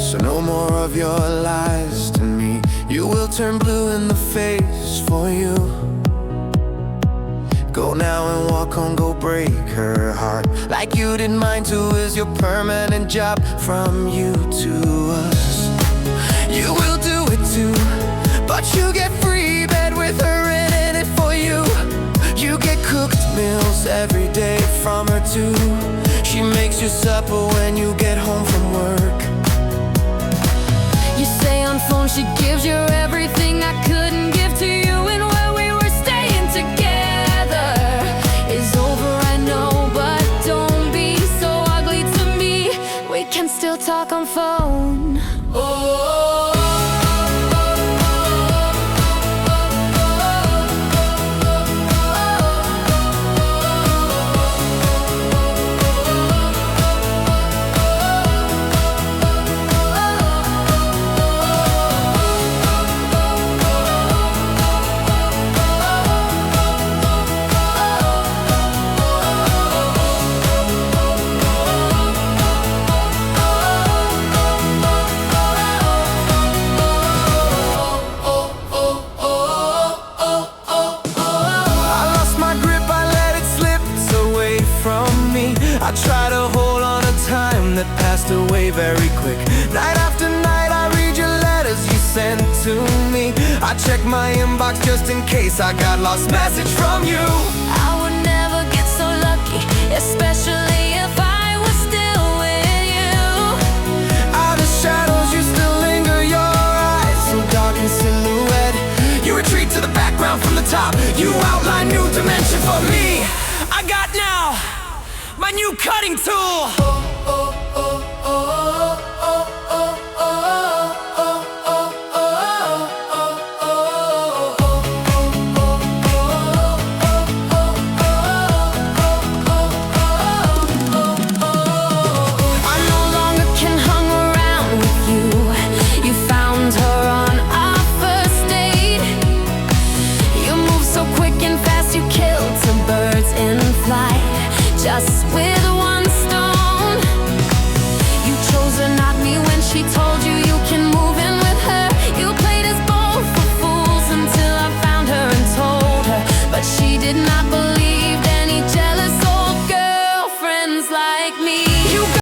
So no more of your lies to me. You will turn blue in the face for you. Go now and walk on, go break her heart like you didn't mind to. Is your permanent job from you to us? You will do it too, but you get free bed with her in it for you. You get cooked meals every day from her too. She makes your supper when you get home from work. You say on phone she gives you everything I couldn't give to you. And where we were staying together is over, I know, but don't be so ugly to me. We can still talk on phone. Oh, I try to hold on to time that passed away very quick. Night after night I read your letters you sent to me. I check my inbox just in case I got lost message from you. I would never get so lucky, especially if I was still with you. Out of shadows you still linger, your eyes so dark in silhouette. You retreat to the background from the top. You outline new dimension for me. I got now my new cutting tool.